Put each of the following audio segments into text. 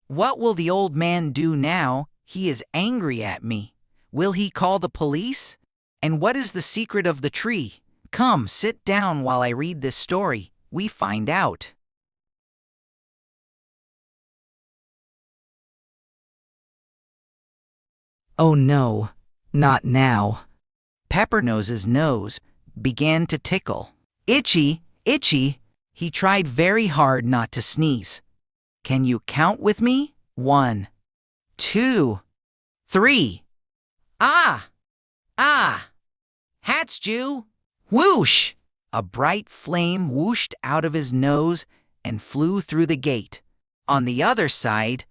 What will the old man do now? He is angry at me. Will he call the police? And what is the secret of the tree? Come, sit down while I read this story. We find out. Oh no, not now. Peppernose's nose began to tickle. Itchy, itchy. He tried very hard not to sneeze. Can you count with me? 1, 2, 3. Ah! Ah! Hatsju! Whoosh! A bright flame whooshed out of his nose and flew through the gate. On the other side,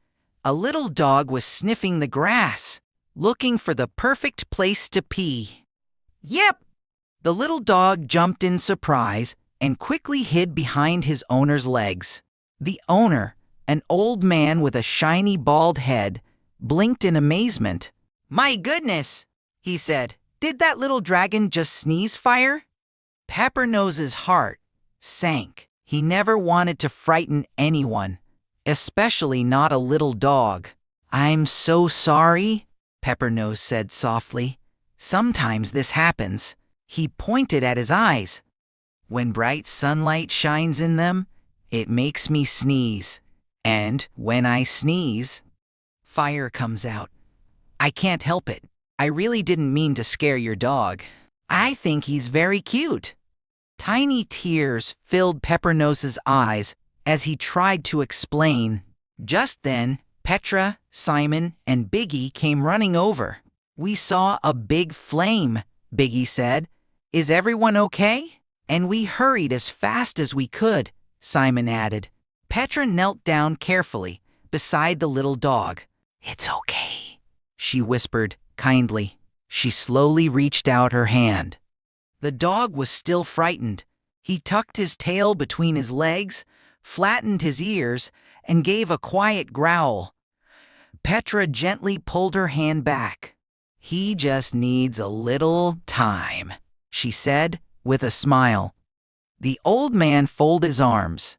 a little dog was sniffing the grass, looking for the perfect place to pee. Yep! The little dog jumped in surprise and quickly hid behind his owner's legs. The owner, an old man with a shiny bald head, blinked in amazement. My goodness, he said. Did that little dragon just sneeze fire? Peppernose's heart sank. He never wanted to frighten anyone, especially not a little dog. I'm so sorry, Peppernose said softly. Sometimes this happens. He pointed at his eyes. When bright sunlight shines in them, it makes me sneeze. And when I sneeze, fire comes out. I can't help it. I really didn't mean to scare your dog. I think he's very cute. Tiny tears filled Peppernose's eyes as he tried to explain. Just then, Petra, Simon, and Biggie came running over. We saw a big flame, Biggie said. Is everyone okay? And we hurried as fast as we could, Simon added. Petra knelt down carefully beside the little dog. It's okay, she whispered kindly. She slowly reached out her hand. The dog was still frightened. He tucked his tail between his legs, flattened his ears, and gave a quiet growl. Petra gently pulled her hand back. He just needs a little time, she said with a smile. The old man folded his arms.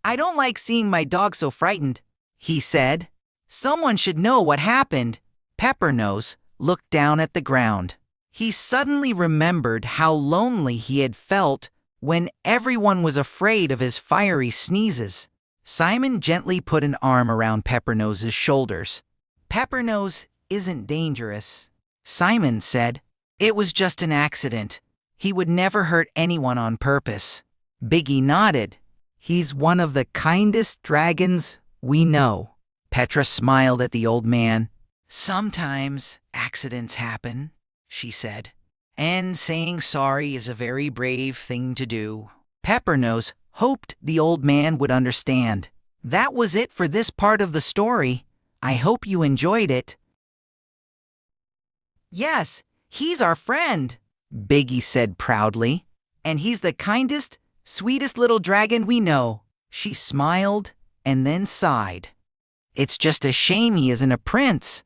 I don't like seeing my dog so frightened, he said. Someone should know what happened. Peppernose looked down at the ground. He suddenly remembered how lonely he had felt when everyone was afraid of his fiery sneezes. Simon gently put an arm around Peppernose's shoulders. Peppernose isn't dangerous, Simon said. It was just an accident. He would never hurt anyone on purpose. Biggie nodded. He's one of the kindest dragons we know. Petra smiled at the old man. Sometimes accidents happen, she said. And saying sorry is a very brave thing to do. Peppernose hoped the old man would understand. That was it for this part of the story. I hope you enjoyed it. Yes, he's our friend, Biggie said proudly. And he's the kindest, sweetest little dragon we know. She smiled and then sighed. It's just a shame he isn't a prince.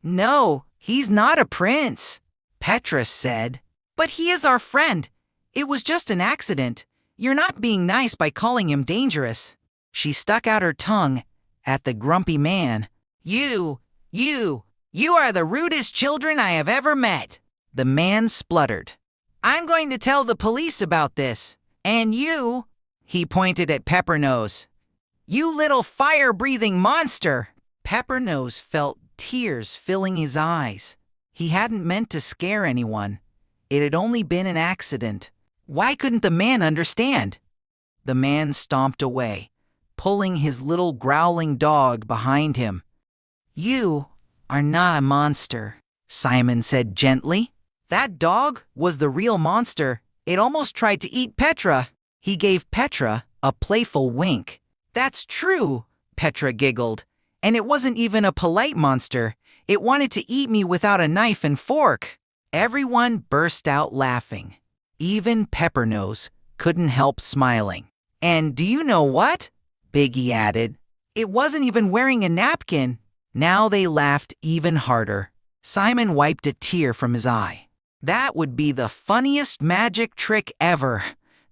No, he's not a prince, Petra said. But he is our friend. It was just an accident. You're not being nice by calling him dangerous. She stuck out her tongue at the grumpy man. You are the rudest children I have ever met. The man spluttered. I'm going to tell the police about this. And you, he pointed at Peppernose. You little fire-breathing monster. Peppernose felt tears filling his eyes. He hadn't meant to scare anyone. It had only been an accident. Why couldn't the man understand? The man stomped away, pulling his little growling dog behind him. You are not a monster, Simon said gently. That dog was the real monster. It almost tried to eat Petra. He gave Petra a playful wink. That's true, Petra giggled. And it wasn't even a polite monster. It wanted to eat me without a knife and fork. Everyone burst out laughing. Even Peppernose couldn't help smiling. And do you know what? Biggie added. It wasn't even wearing a napkin. Now they laughed even harder. Simon wiped a tear from his eye. That would be the funniest magic trick ever.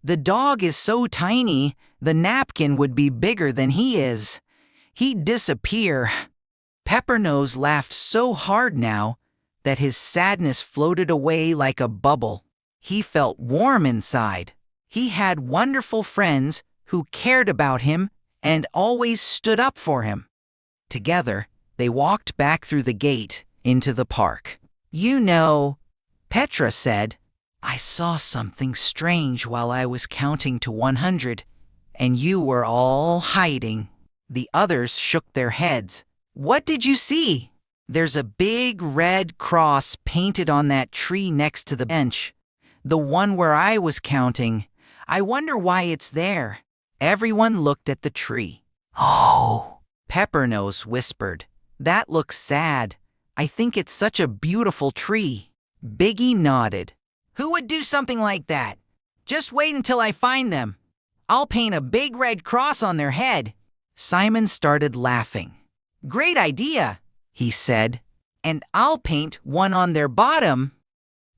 The dog is so tiny, the napkin would be bigger than he is. He'd disappear. Peppernose laughed so hard now that his sadness floated away like a bubble. He felt warm inside. He had wonderful friends who cared about him and always stood up for him. Together, they walked back through the gate into the park. "You know," Petra said, "I saw something strange while I was counting to 100, and you were all hiding." The others shook their heads. "What did you see?" "There's a big red cross painted on that tree next to the bench. The one where I was counting. I wonder why it's there." Everyone looked at the tree. "Oh," Peppernose whispered. "That looks sad. I think it's such a beautiful tree." Biggie nodded. "Who would do something like that? Just wait until I find them. I'll paint a big red cross on their head." Simon started laughing. "Great idea," he said. "And I'll paint one on their bottom."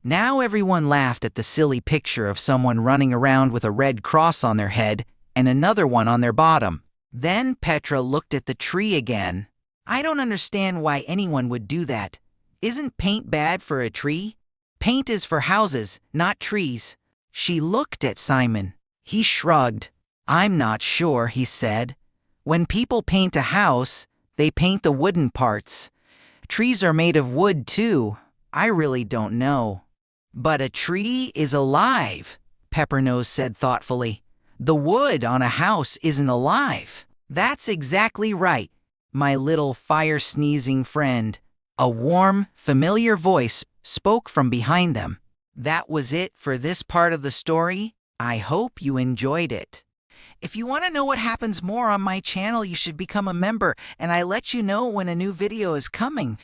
Now everyone laughed at the silly picture of someone running around with a red cross on their head and another one on their bottom. Then Petra looked at the tree again. "I don't understand why anyone would do that. Isn't paint bad for a tree? Paint is for houses, not trees." She looked at Simon. He shrugged. "I'm not sure," he said. "When people paint a house, they paint the wooden parts. Trees are made of wood too. I really don't know." "But a tree is alive," Peppernose said thoughtfully. "The wood on a house isn't alive." "That's exactly right, my little fire-sneezing friend." A warm, familiar voice spoke from behind them. That was it for this part of the story. I hope you enjoyed it. If you want to know what happens more on my channel, you should become a member, and I let you know when a new video is coming.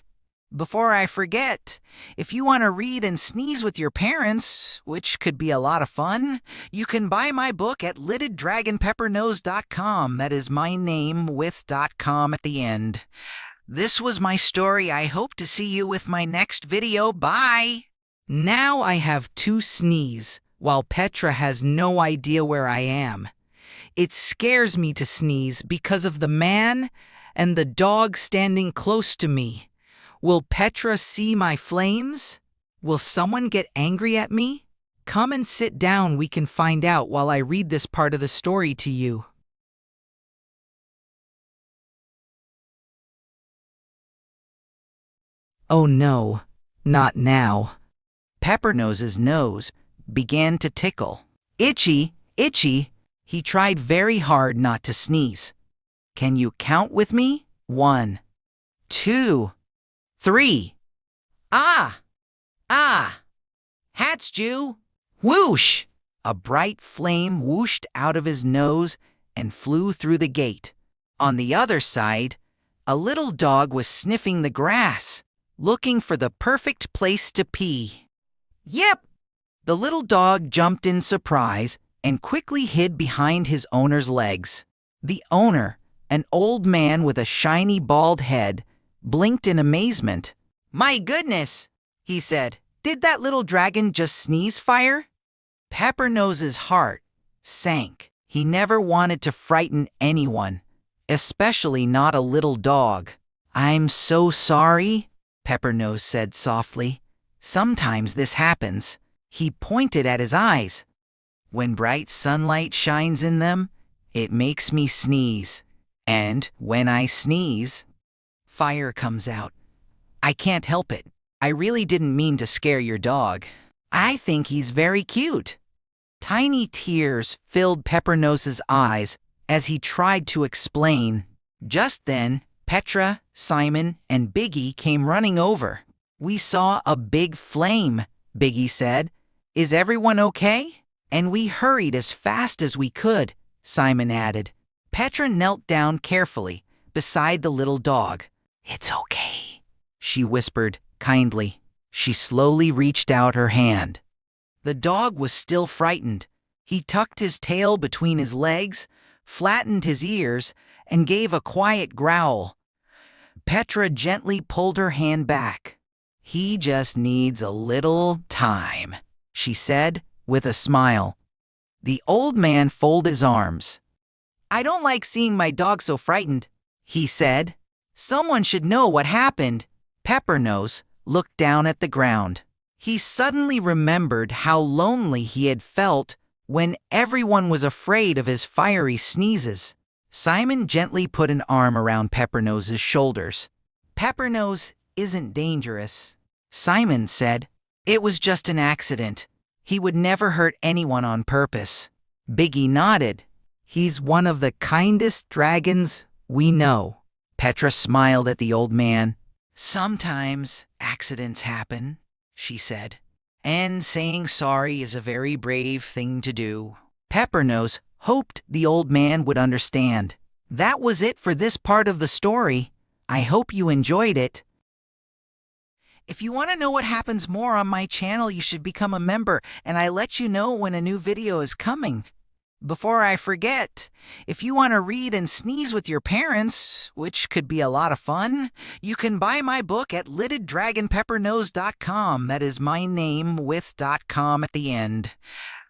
Before I forget, if you want to read and sneeze with your parents, which could be a lot of fun, you can buy my book at litteddragonpeppernose.com. That is my name with .com at the end. This was my story. I hope to see you with my next video. Bye! Now I have to sneeze, while Petra has no idea where I am. It scares me to sneeze because of the man and the dog standing close to me. Will Petra see my flames? Will someone get angry at me? Come and sit down, we can find out while I read this part of the story to you. Oh no, not now. Peppernose's nose began to tickle. "Itchy, itchy." He tried very hard not to sneeze. "Can you count with me? 1, 2, 3. Ah! Ah! Hats, Jew! Whoosh! A bright flame whooshed out of his nose and flew through the gate. On the other side, a little dog was sniffing the grass, looking for the perfect place to pee. "Yep!" The little dog jumped in surprise and quickly hid behind his owner's legs. The owner, an old man with a shiny bald head, blinked in amazement. "My goodness," he said. "Did that little dragon just sneeze fire?" Peppernose's heart sank. He never wanted to frighten anyone, especially not a little dog. "I'm so sorry," Peppernose said softly. "Sometimes this happens." He pointed at his eyes. "When bright sunlight shines in them, it makes me sneeze. And when I sneeze, fire comes out. I can't help it. I really didn't mean to scare your dog. I think he's very cute." Tiny tears filled Peppernose's eyes as he tried to explain. Just then, Petra, Simon, and Biggie came running over. "We saw a big flame," Biggie said. "Is everyone okay?" "And we hurried as fast as we could," Simon added. Petra knelt down carefully beside the little dog. "It's okay," she whispered kindly. She slowly reached out her hand. The dog was still frightened. He tucked his tail between his legs, flattened his ears, and gave a quiet growl. Petra gently pulled her hand back. "He just needs a little time," she said with a smile. The old man folded his arms. "I don't like seeing my dog so frightened. he said. Someone should know what happened. Peppernose looked down at the ground. He suddenly remembered how lonely he had felt when everyone was afraid of his fiery sneezes. Simon gently put an arm around Peppernose's shoulders. Peppernose isn't dangerous, Simon said. It was just an accident. He would never hurt anyone on purpose. Biggie nodded. He's one of the kindest dragons we know. Petra smiled at the old man. Sometimes accidents happen, she said, and saying sorry is a very brave thing to do. Peppernose hoped the old man would understand. That was it for this part of the story. I hope you enjoyed it. If you want to know what happens more on my channel, you should become a member, and I let you know when a new video is coming. Before I forget, if you want to read and sneeze with your parents, which could be a lot of fun, you can buy my book at litteddragonpeppernose.com. That is my name with .com at the end.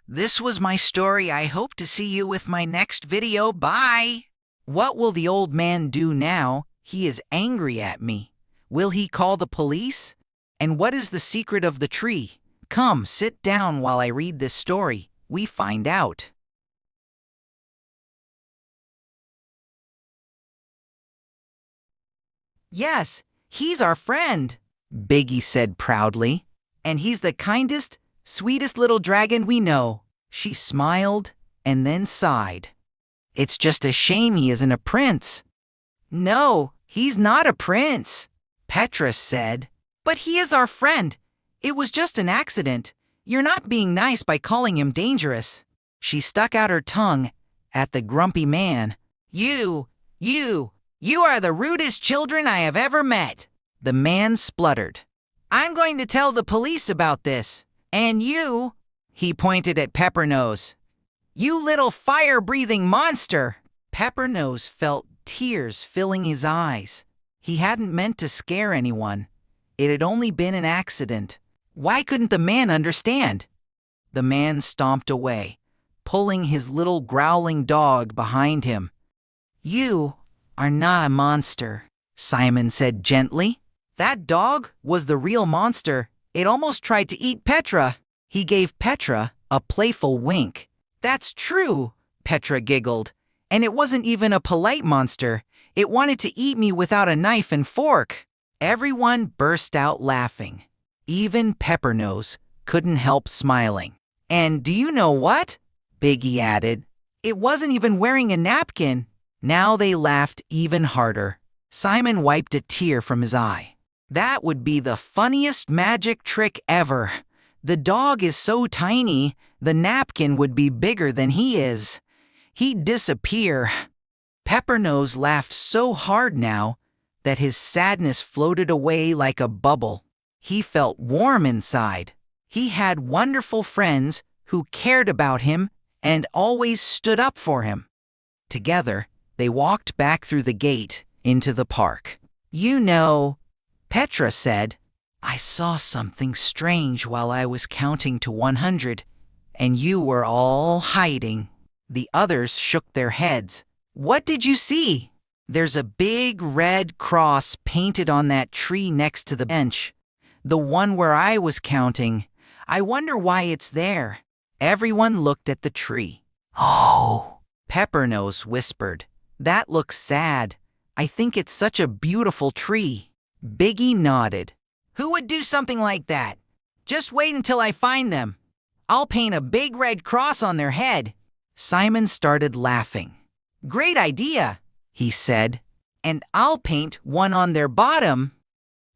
This was my story. I hope to see you with my next video. Bye! What will the old man do now? He is angry at me. Will he call the police? And what is the secret of the tree? Come, sit down while I read this story. We find out. Yes, he's our friend, Biggie said proudly. And he's the kindest, sweetest little dragon we know. She smiled and then sighed. It's just a shame he isn't a prince. No, he's not a prince, Petra said. But he is our friend. It was just an accident. You're not being nice by calling him dangerous. She stuck out her tongue at the grumpy man. You are the rudest children I have ever met. The man spluttered. I'm going to tell the police about this. And you, he pointed at Peppernose. You little fire-breathing monster. Peppernose felt tears filling his eyes. He hadn't meant to scare anyone. It had only been an accident. Why couldn't the man understand? The man stomped away, pulling his little growling dog behind him. You are not a monster, Simon said gently. That dog was the real monster. It almost tried to eat Petra. He gave Petra a playful wink. That's true, Petra giggled. And it wasn't even a polite monster. It wanted to eat me without a knife and fork. Everyone burst out laughing. Even Peppernose couldn't help smiling. And do you know what? Biggie added. It wasn't even wearing a napkin. Now they laughed even harder. Simon wiped a tear from his eye. That would be the funniest magic trick ever. The dog is so tiny, the napkin would be bigger than he is. He'd disappear. Peppernose laughed so hard now that his sadness floated away like a bubble. He felt warm inside. He had wonderful friends who cared about him and always stood up for him. Together, they walked back through the gate into the park. You know, Petra said, I saw something strange while I was counting to 100, and you were all hiding. The others shook their heads. What did you see? There's a big red cross painted on that tree next to the bench. The one where I was counting. I wonder why it's there. Everyone looked at the tree. Oh, Peppernose whispered. That looks sad. I think it's such a beautiful tree. Biggie nodded. Who would do something like that? Just wait until I find them. I'll paint a big red cross on their head. Simon started laughing. Great idea, he said. And I'll paint one on their bottom.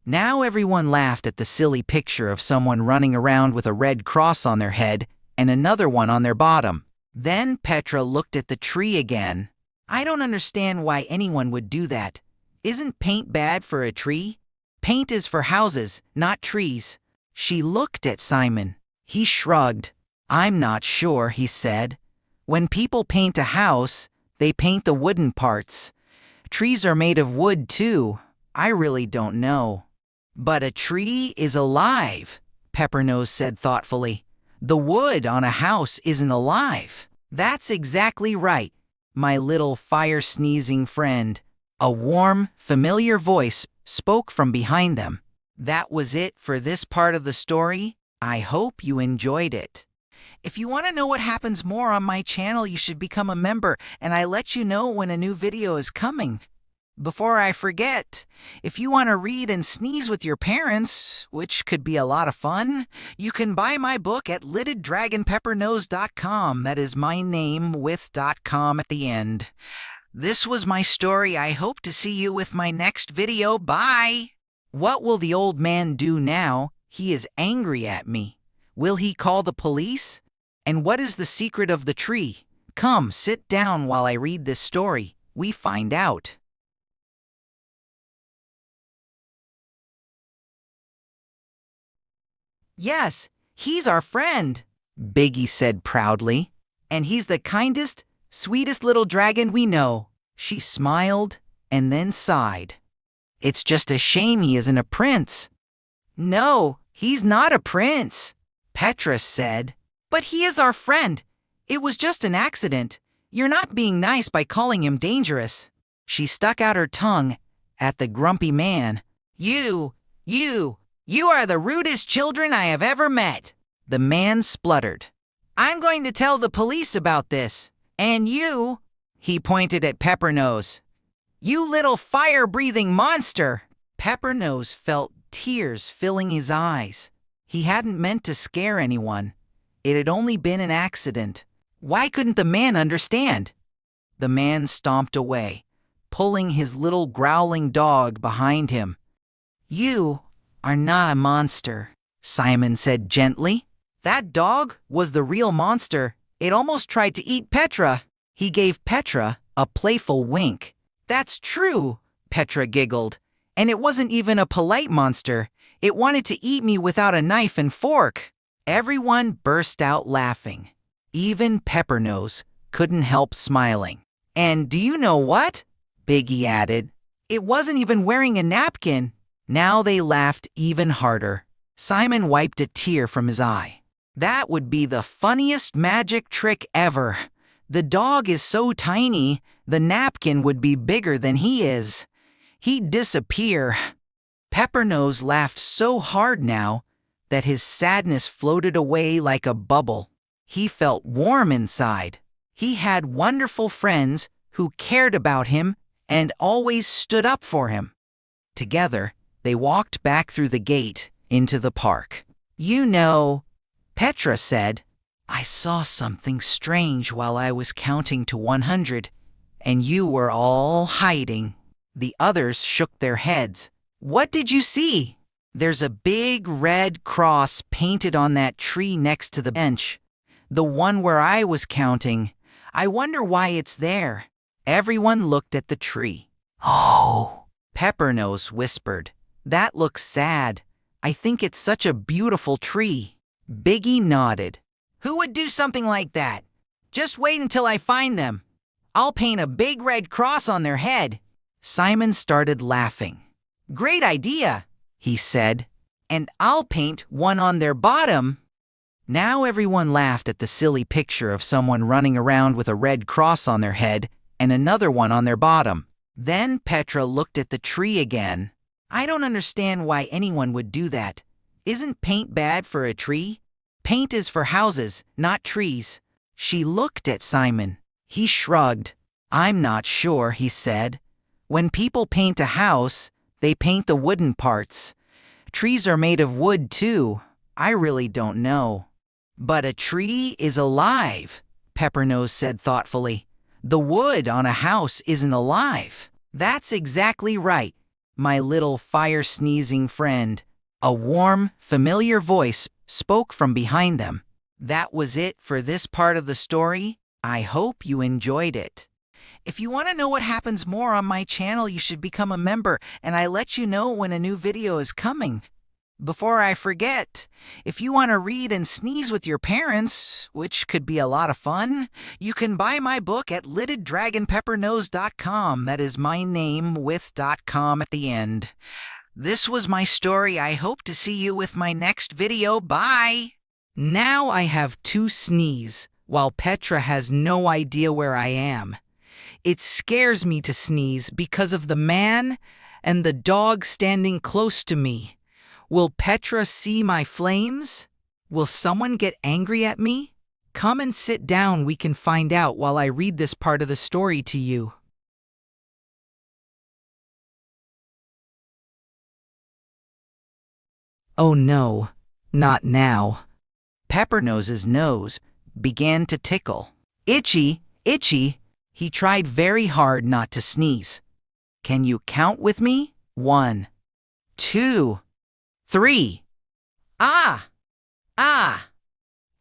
Now everyone laughed at the silly picture of someone running around with a red cross on their head and another one on their bottom. Then Petra looked at the tree again. I don't understand why anyone would do that. Isn't paint bad for a tree? Paint is for houses, not trees. She looked at Simon. He shrugged. I'm not sure, he said. When people paint a house, they paint the wooden parts. Trees are made of wood too. I really don't know. But a tree is alive, Peppernose said thoughtfully. The wood on a house isn't alive. That's exactly right, my little fire-sneezing friend. A warm, familiar voice spoke from behind them. That was it for this part of the story. I hope you enjoyed it. If you want to know what happens more on my channel, you should become a member, and I let you know when a new video is coming. Before I forget, if you want to read and sneeze with your parents, which could be a lot of fun, you can buy my book at litteddragonpeppernose.com. That is my name with .com at the end. This was my story. I hope to see you with my next video. Bye! What will the old man do now? He is angry at me. Will he call the police? And what is the secret of the tree? Come, sit down while I read this story. We find out. Yes, he's our friend, Biggie said proudly. And he's the kindest, sweetest little dragon we know. She smiled and then sighed. It's just a shame he isn't a prince. No, he's not a prince, Petra said. But he is our friend. It was just an accident. You're not being nice by calling him dangerous. She stuck out her tongue at the grumpy man. You are the rudest children I have ever met. The man spluttered. I'm going to tell the police about this. And you, he pointed at Peppernose. You little fire-breathing monster. Peppernose felt tears filling his eyes. He hadn't meant to scare anyone. It had only been an accident. Why couldn't the man understand? The man stomped away, pulling his little growling dog behind him. You are not a monster, Simon said gently. That dog was the real monster. It almost tried to eat Petra. He gave Petra a playful wink. That's true, Petra giggled. And it wasn't even a polite monster. It wanted to eat me without a knife and fork. Everyone burst out laughing. Even Peppernose couldn't help smiling. And do you know what? Biggie added. It wasn't even wearing a napkin. Now they laughed even harder. Simon wiped a tear from his eye. That would be the funniest magic trick ever. The dog is so tiny, the napkin would be bigger than he is. He'd disappear. Peppernose laughed so hard now that his sadness floated away like a bubble. He felt warm inside. He had wonderful friends who cared about him and always stood up for him. Together, they walked back through the gate into the park. You know, Petra said, I saw something strange while I was counting to 100, and you were all hiding. The others shook their heads. What did you see? There's a big red cross painted on that tree next to the bench. The one where I was counting. I wonder why it's there. Everyone looked at the tree. Oh, Peppernose whispered. That looks sad. I think it's such a beautiful tree. Biggie nodded. Who would do something like that? Just wait until I find them. I'll paint a big red cross on their head. Simon started laughing. Great idea, he said. And I'll paint one on their bottom. Now everyone laughed at the silly picture of someone running around with a red cross on their head and another one on their bottom. Then Petra looked at the tree again. I don't understand why anyone would do that. Isn't paint bad for a tree? Paint is for houses, not trees. She looked at Simon. He shrugged. I'm not sure, he said. When people paint a house, they paint the wooden parts. Trees are made of wood too. I really don't know. But a tree is alive, Peppernose said thoughtfully. The wood on a house isn't alive. That's exactly right, my little fire-sneezing friend. A warm, familiar voice spoke from behind them. That was it for this part of the story. I hope you enjoyed it. If you want to know what happens more on my channel, you should become a member, and I let you know when a new video is coming. Before I forget, if you want to read and sneeze with your parents, which could be a lot of fun, you can buy my book at litteddragonpeppernose.com. That is my name with .com at the end. This was my story. I hope to see you with my next video. Bye! Now I have to sneeze, while Petra has no idea where I am. It scares me to sneeze because of the man and the dog standing close to me. Will Petra see my flames? Will someone get angry at me? Come and sit down, we can find out while I read this part of the story to you. Oh no, not now. Peppernose's nose began to tickle. Itchy, itchy. He tried very hard not to sneeze. Can you count with me? 1, 2, 3. Ah! Ah!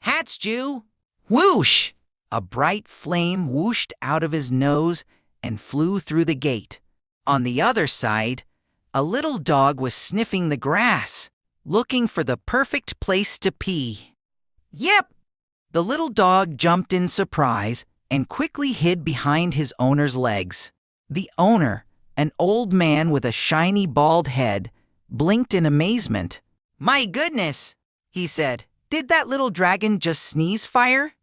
Hatsju! Whoosh! A bright flame whooshed out of his nose and flew through the gate. On the other side, a little dog was sniffing the grass, looking for the perfect place to pee. Yep! The little dog jumped in surprise and quickly hid behind his owner's legs. The owner, an old man with a shiny bald head, blinked in amazement. My goodness, he said. Did that little dragon just sneeze fire?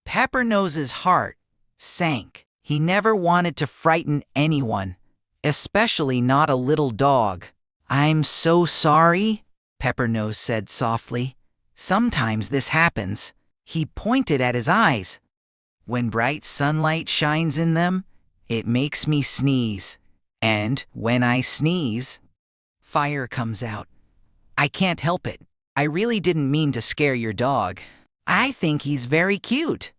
Peppernose's heart sank. He never wanted to frighten anyone, especially not a little dog. I'm so sorry, Peppernose said softly. Sometimes this happens. He pointed at his eyes. When bright sunlight shines in them, it makes me sneeze. And when I sneeze, fire comes out. I can't help it. I really didn't mean to scare your dog. I think he's very cute.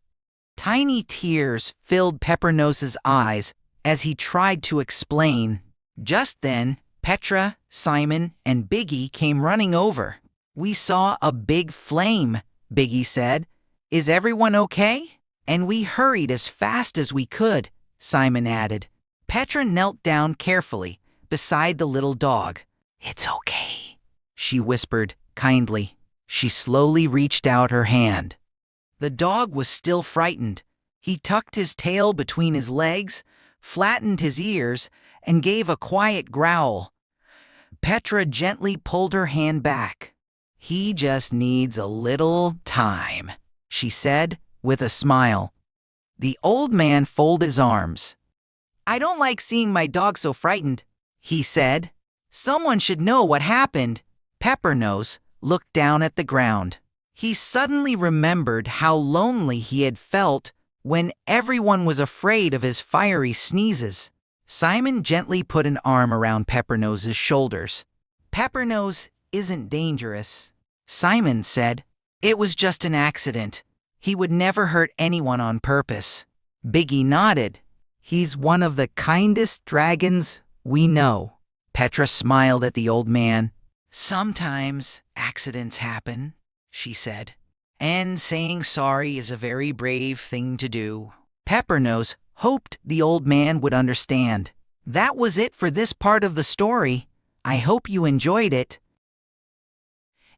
Tiny tears filled Peppernose's eyes as he tried to explain. Just then, Petra, Simon, and Biggie came running over. We saw a big flame, Biggie said. Is everyone okay? And we hurried as fast as we could, Simon added. Petra knelt down carefully beside the little dog. It's okay, she whispered kindly. She slowly reached out her hand. The dog was still frightened. He tucked his tail between his legs, flattened his ears, and gave a quiet growl. Petra gently pulled her hand back. He just needs a little time, she said with a smile. The old man folded his arms. I don't like seeing my dog so frightened, he said. Someone should know what happened. Peppernose looked down at the ground. He suddenly remembered how lonely he had felt when everyone was afraid of his fiery sneezes. Simon gently put an arm around Peppernose's shoulders. Peppernose isn't dangerous, Simon said. It was just an accident. He would never hurt anyone on purpose. Biggie nodded. He's one of the kindest dragons we know. Petra smiled at the old man. Sometimes accidents happen, she said. And saying sorry is a very brave thing to do. Peppernose hoped the old man would understand. That was it for this part of the story. I hope you enjoyed it.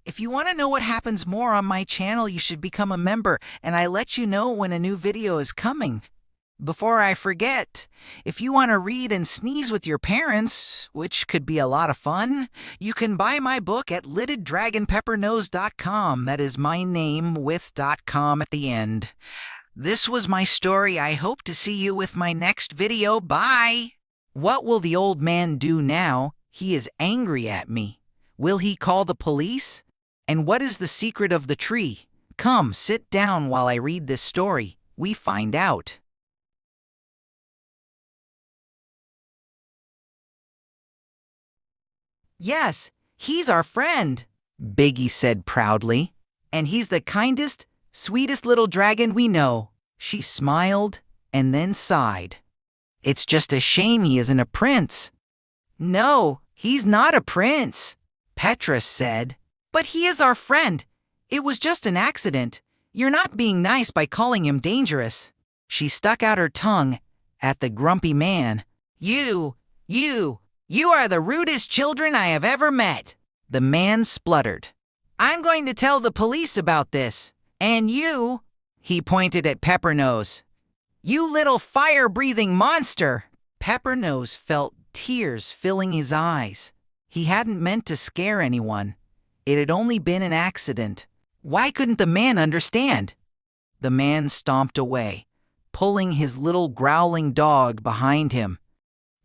If you want to know what happens more on my channel, you should become a member, and I let you know when a new video is coming. Before I forget, if you want to read and sneeze with your parents, which could be a lot of fun, you can buy my book at litteddragonpeppernose.com. That is my name with .com at the end. This was my story. I hope to see you with my next video. Bye! What will the old man do now? He is angry at me. Will he call the police? And what is the secret of the tree? Come, sit down while I read this story. We find out. Yes, he's our friend, Biggie said proudly. And he's the kindest, sweetest little dragon we know. She smiled and then sighed. It's just a shame he isn't a prince. No, he's not a prince, Petra said. But he is our friend. It was just an accident. You're not being nice by calling him dangerous. She stuck out her tongue at the grumpy man. You are the rudest children I have ever met. The man spluttered. I'm going to tell the police about this. And you, he pointed at Peppernose. You little fire-breathing monster. Peppernose felt tears filling his eyes. He hadn't meant to scare anyone. It had only been an accident. Why couldn't the man understand? The man stomped away. pulling his little growling dog behind him.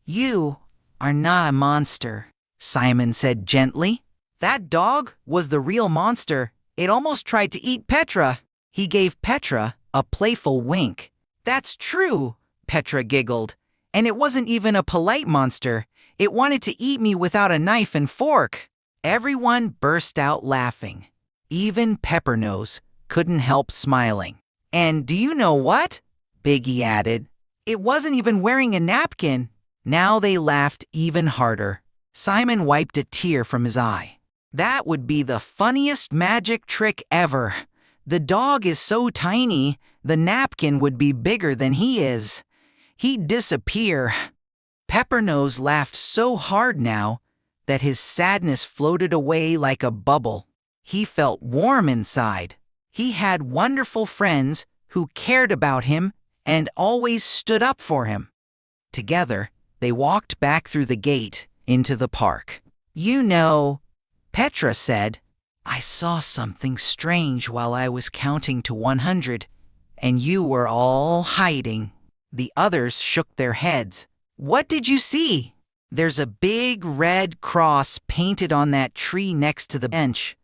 "You are not a monster," Simon said gently. That dog was the real monster. It almost tried to eat Petra. He gave Petra a playful wink. "That's true," Petra giggled. "And it wasn't even a polite monster. It wanted to eat me without a knife and fork." Everyone burst out laughing. Even Peppernose couldn't help smiling. "And do you know what?" Biggie added. "It wasn't even wearing a napkin." Now they laughed even harder. Simon wiped a tear from his eye. "That would be the funniest magic trick ever. The dog is so tiny, the napkin would be bigger than he is. He'd disappear." Peppernose laughed so hard now that his sadness floated away like a bubble. He felt warm inside. He had wonderful friends who cared about him and always stood up for him. Together, they walked back through the gate into the park. "You know," Petra said, "I saw something strange while I was counting to 100, and you were all hiding." The others shook their heads. "What did you see?" "There's a big red cross painted on that tree next to the bench.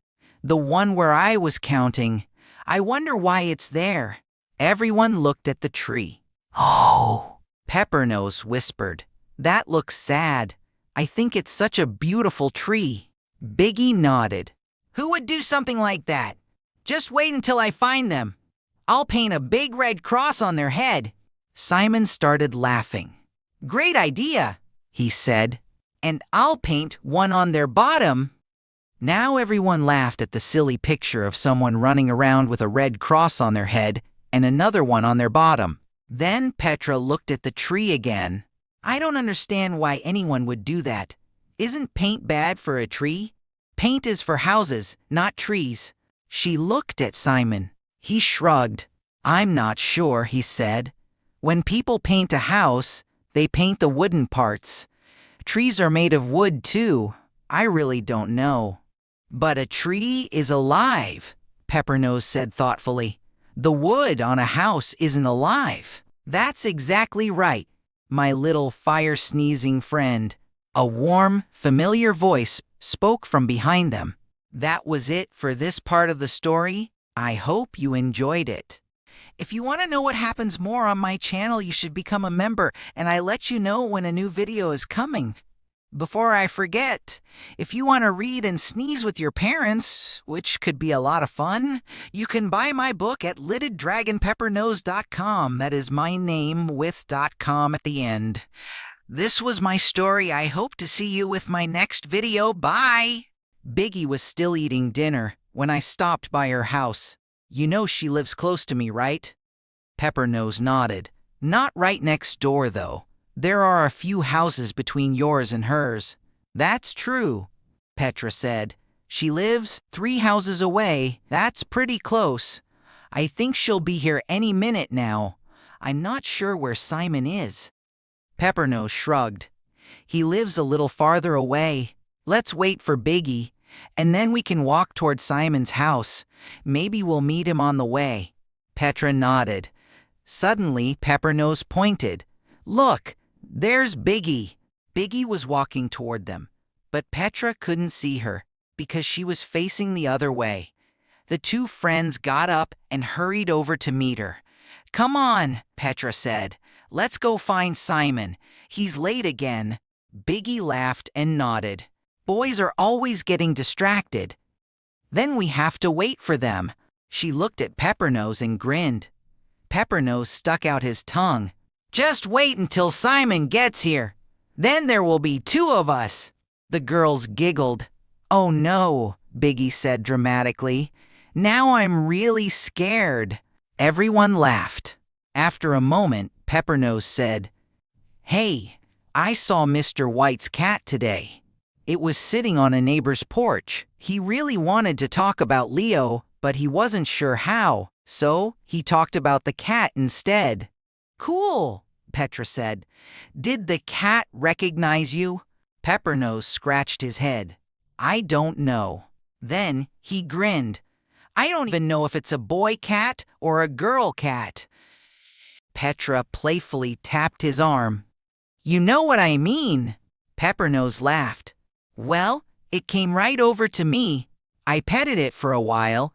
The one where I was counting. I wonder why it's there." Everyone looked at the tree. "Oh," Peppernose whispered. "That looks sad. I think it's such a beautiful tree." Biggie nodded. "Who would do something like that? Just wait until I find them. I'll paint a big red cross on their head." Simon started laughing. "Great idea," he said. "And I'll paint one on their bottom." Now everyone laughed at the silly picture of someone running around with a red cross on their head and another one on their bottom. Then Petra looked at the tree again. "I don't understand why anyone would do that. Isn't paint bad for a tree? Paint is for houses, not trees." She looked at Simon. He shrugged. "I'm not sure," he said. "When people paint a house, they paint the wooden parts. Trees are made of wood too. I really don't know." "But a tree is alive," Peppernose said thoughtfully. "The wood on a house isn't alive." "That's exactly right, my little fire-sneezing friend." A warm, familiar voice spoke from behind them. That was it for this part of the story. I hope you enjoyed it. If you want to know what happens more on my channel, you should become a member, and I let you know when a new video is coming. Before I forget, if you want to read and sneeze with your parents, which could be a lot of fun, you can buy my book at litteddragonpeppernose.com. That is my name with .com at the end. This was my story. I hope to see you with my next video. Bye! Biggie was still eating dinner when I stopped by her house. "You know she lives close to me, right?" Peppernose nodded. "Not right next door, though. There are a few houses between yours and hers." "That's true," Petra said. "She lives 3 houses away. That's pretty close. I think she'll be here any minute now. I'm not sure where Simon is." Peppernose shrugged. "He lives a little farther away. Let's wait for Biggie, and then we can walk toward Simon's house. Maybe we'll meet him on the way." Petra nodded. Suddenly, Peppernose pointed. "Look, there's Biggie." Biggie was walking toward them, but Petra couldn't see her because she was facing the other way. The two friends got up and hurried over to meet her. "Come on," Petra said. "Let's go find Simon. He's late again." Biggie laughed and nodded. "Boys are always getting distracted. Then we have to wait for them." She looked at Peppernose and grinned. Peppernose stuck out his tongue. "Just wait until Simon gets here. Then there will be 2 of us." The girls giggled. "Oh no," Biggie said dramatically. "Now I'm really scared." Everyone laughed. After a moment, Peppernose said, "Hey, I saw Mr. White's cat today. It was sitting on a neighbor's porch. He really wanted to talk about Leo, but he wasn't sure how, so he talked about the cat instead." "Cool," Petra said. "Did the cat recognize you?" Peppernose scratched his head. "I don't know." Then he grinned. "I don't even know if it's a boy cat or a girl cat." Petra playfully tapped his arm. You know what I mean, Peppernose laughed. Well, it came right over to me. I petted it for a while,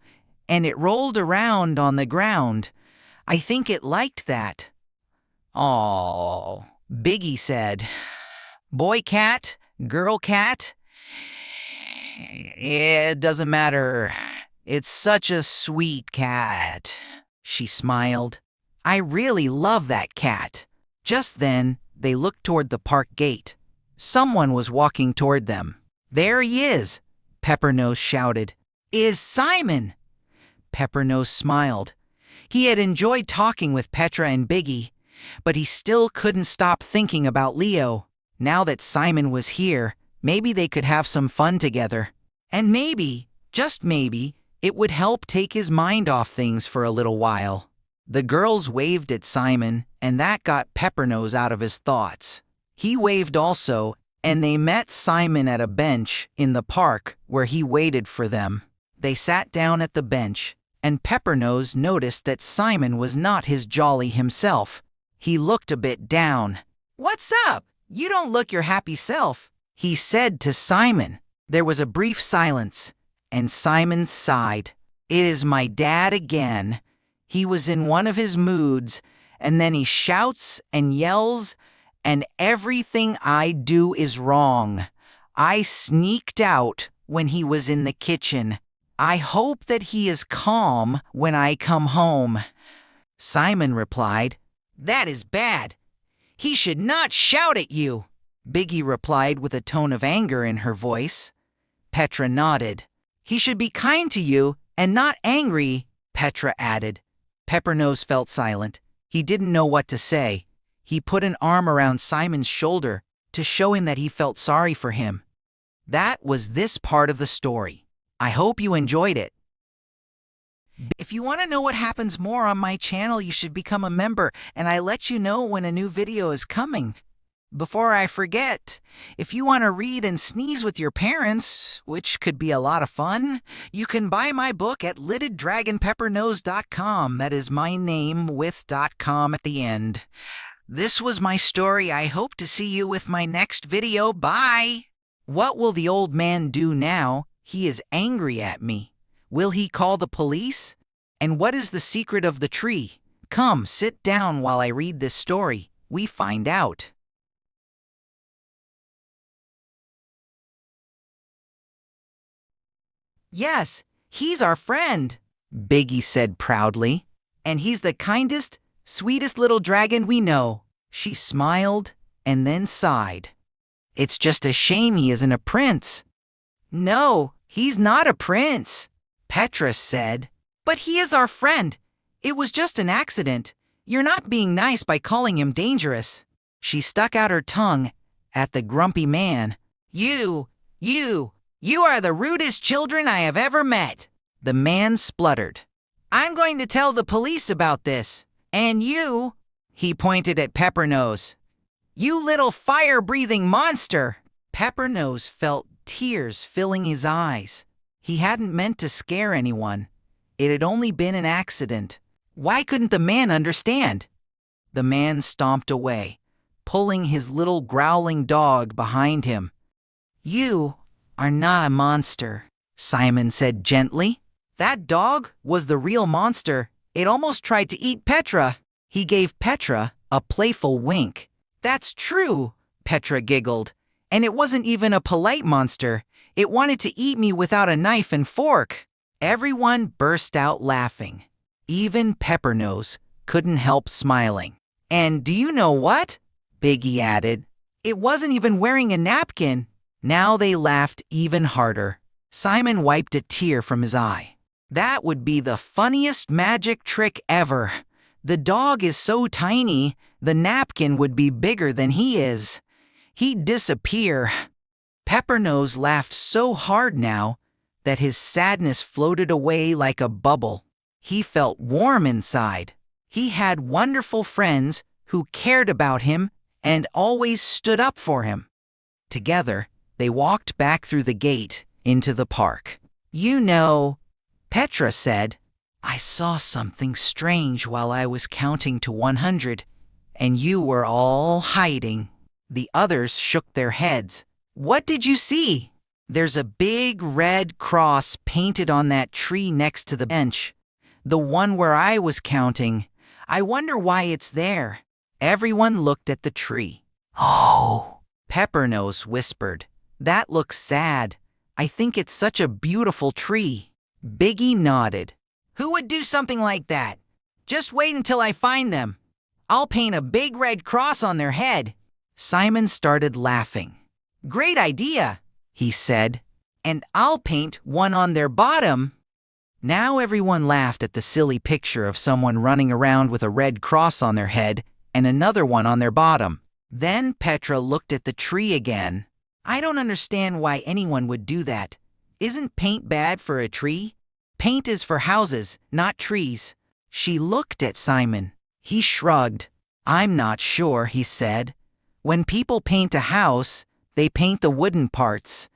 and it rolled around on the ground. I think it liked that. Oh, Biggie said. Boy cat, girl cat? It doesn't matter. It's such a sweet cat. She smiled. I really love that cat. Just then, they looked toward the park gate. Someone was walking toward them. There he is, Peppernose shouted. Is Simon? Peppernose smiled. He had enjoyed talking with Petra and Biggie, but he still couldn't stop thinking about Leo. Now that Simon was here, maybe they could have some fun together. And maybe, just maybe, it would help take his mind off things for a little while. The girls waved at Simon, and that got Peppernose out of his thoughts. He waved also, and they met Simon at a bench in the park where he waited for them. They sat down at the bench, and Peppernose noticed that Simon was not his jolly himself. He looked a bit down. What's up? You don't look your happy self, he said to Simon. There was a brief silence, and Simon sighed. It is my dad again. He was in one of his moods, and then he shouts and yells, and everything I do is wrong. I sneaked out when he was in the kitchen. I hope that he is calm when I come home. Simon replied, That is bad. He should not shout at you. Biggie replied with a tone of anger in her voice. Petra nodded. He should be kind to you and not angry, Petra added. Peppernose felt silent. He didn't know what to say. He put an arm around Simon's shoulder to show him that he felt sorry for him. That was this part of the story. I hope you enjoyed it. If you want to know what happens more on my channel, you should become a member, and I let you know when a new video is coming. Before I forget, if you want to read and sneeze with your parents, which could be a lot of fun, you can buy my book at litteddragonpeppernose.com. That is my name with .com at the end. This was my story. I hope to see you with my next video. Bye! What will the old man do now? He is angry at me. Will he call the police? And what is the secret of the tree? Come, sit down while I read this story. We find out. Yes, he's our friend, Biggie said proudly. And he's the kindest, sweetest little dragon we know. She smiled and then sighed. It's just a shame he isn't a prince. No, he's not a prince, Petra said. But he is our friend. It was just an accident. You're not being nice by calling him dangerous. She stuck out her tongue at the grumpy man. You are the rudest children I have ever met. The man spluttered. I'm going to tell the police about this. And you, he pointed at Peppernose. You little fire-breathing monster. Peppernose felt tears filling his eyes. He hadn't meant to scare anyone. It had only been an accident. Why couldn't the man understand? The man stomped away, pulling his little growling dog behind him. You are not a monster, Simon said gently. That dog was the real monster. It almost tried to eat Petra. He gave Petra a playful wink. That's true, Petra giggled. And it wasn't even a polite monster. It wanted to eat me without a knife and fork. Everyone burst out laughing. Even Peppernose couldn't help smiling. And do you know what? Biggie added. It wasn't even wearing a napkin. Now they laughed even harder. Simon wiped a tear from his eye. That would be the funniest magic trick ever. The dog is so tiny, the napkin would be bigger than he is. He'd disappear. Peppernose laughed so hard now that his sadness floated away like a bubble. He felt warm inside. He had wonderful friends who cared about him and always stood up for him. Together, they walked back through the gate into the park. You know, Petra said, I saw something strange while I was counting to 100, and you were all hiding." The others shook their heads. "What did you see?" "There's a big red cross painted on that tree next to the bench. The one where I was counting. I wonder why it's there." Everyone looked at the tree. "Oh," Peppernose whispered. "That looks sad. I think it's such a beautiful tree." Biggie nodded. "Who would do something like that? Just wait until I find them. I'll paint a big red cross on their head." Simon started laughing. "Great idea," he said. "And I'll paint one on their bottom." Now everyone laughed at the silly picture of someone running around with a red cross on their head and another one on their bottom. Then Petra looked at the tree again. "I don't understand why anyone would do that. Isn't paint bad for a tree? Paint is for houses, not trees." She looked at Simon. He shrugged. "I'm not sure," he said. "When people paint a house, they paint the wooden parts.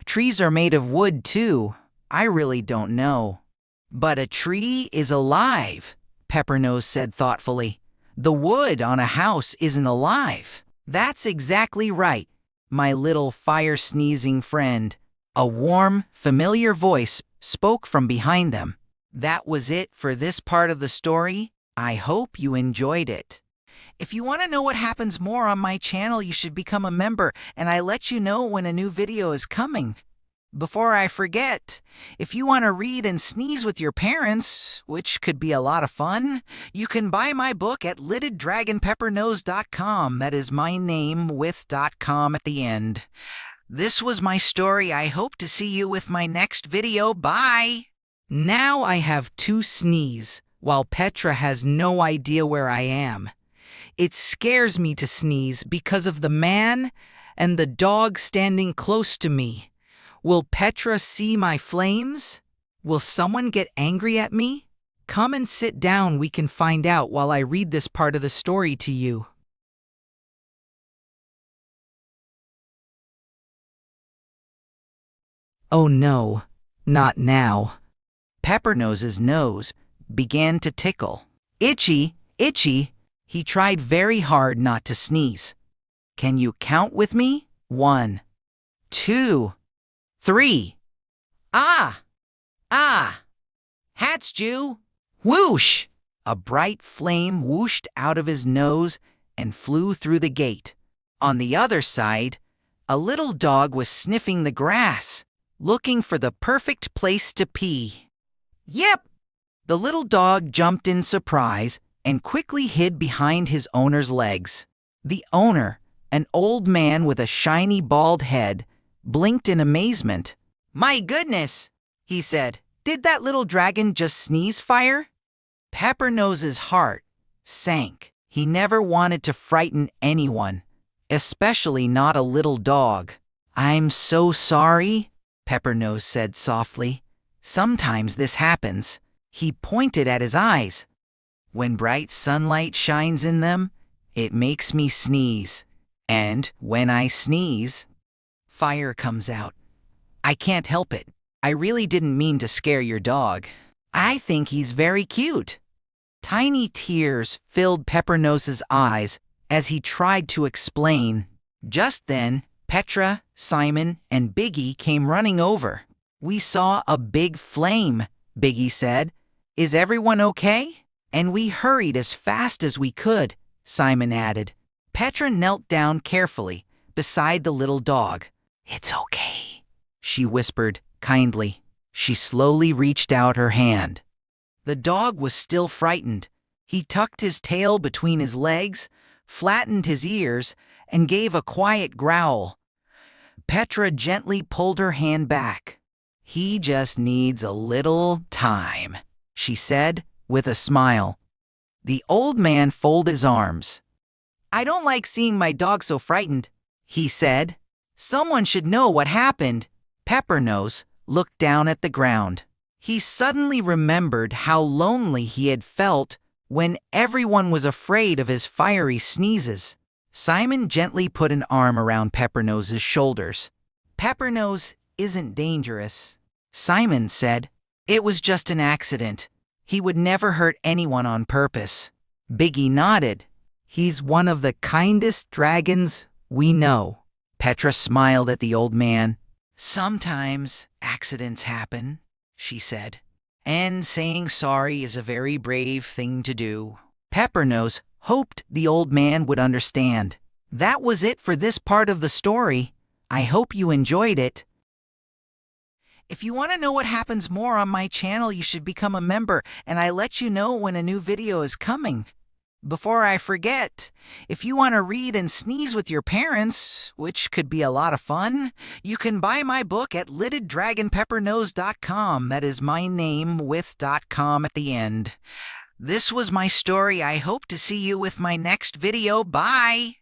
Trees are made of wood too. I really don't know." "But a tree is alive," Peppernose said thoughtfully. "The wood on a house isn't alive." "That's exactly right, my little fire-sneezing friend." A warm, familiar voice spoke from behind them. That was it for this part of the story. I hope you enjoyed it. If you want to know what happens more on my channel, you should become a member, and I let you know when a new video is coming. Before I forget, if you want to read and sneeze with your parents, which could be a lot of fun, you can buy my book at litteddragonpeppernose.com. That is my name with .com at the end. This was my story. I hope to see you with my next video. Bye! Now I have to sneeze, while Petra has no idea where I am. It scares me to sneeze because of the man and the dog standing close to me. Will Petra see my flames? Will someone get angry at me? Come and sit down, we can find out while I read this part of the story to you. Oh no, not now. Peppernose's nose began to tickle. "Itchy, itchy." He tried very hard not to sneeze. "Can you count with me? 1, 2, 3. Ah! Ah! Hatsju! Whoosh!" A bright flame whooshed out of his nose and flew through the gate. On the other side, a little dog was sniffing the grass, looking for the perfect place to pee. "Yep!" The little dog jumped in surprise and quickly hid behind his owner's legs. The owner, an old man with a shiny bald head, blinked in amazement. "My goodness," he said. "Did that little dragon just sneeze fire?" Peppernose's heart sank. He never wanted to frighten anyone, especially not a little dog. "I'm so sorry," Peppernose said softly. "Sometimes this happens." He pointed at his eyes. "When bright sunlight shines in them, it makes me sneeze. And when I sneeze, fire comes out. I can't help it. I really didn't mean to scare your dog. I think he's very cute." Tiny tears filled Peppernose's eyes as he tried to explain. Just then, Petra, Simon, and Biggie came running over. "We saw a big flame," Biggie said. "Is everyone okay?" "And we hurried as fast as we could," Simon added. Petra knelt down carefully beside the little dog. "It's okay," she whispered kindly. She slowly reached out her hand. The dog was still frightened. He tucked his tail between his legs, flattened his ears, and gave a quiet growl. Petra gently pulled her hand back. "He just needs a little time," she said with a smile. The old man folded his arms. "I don't like seeing my dog so frightened," he said. "Someone should know what happened." Peppernose looked down at the ground. He suddenly remembered how lonely he had felt when everyone was afraid of his fiery sneezes. Simon gently put an arm around Peppernose's shoulders. "Peppernose isn't dangerous," Simon said. "It was just an accident. He would never hurt anyone on purpose. Biggie nodded. He's one of the kindest dragons we know. Petra smiled at the old man. Sometimes accidents happen, she said, and saying sorry is a very brave thing to do. Peppernose hoped the old man would understand. That was it for this part of the story. I hope you enjoyed it. If you want to know what happens more on my channel, you should become a member, and I let you know when a new video is coming. Before I forget, if you want to read and sneeze with your parents, which could be a lot of fun, you can buy my book at litteddragonpeppernose.com. That is my name with .com at the end. This was my story. I hope to see you with my next video. Bye!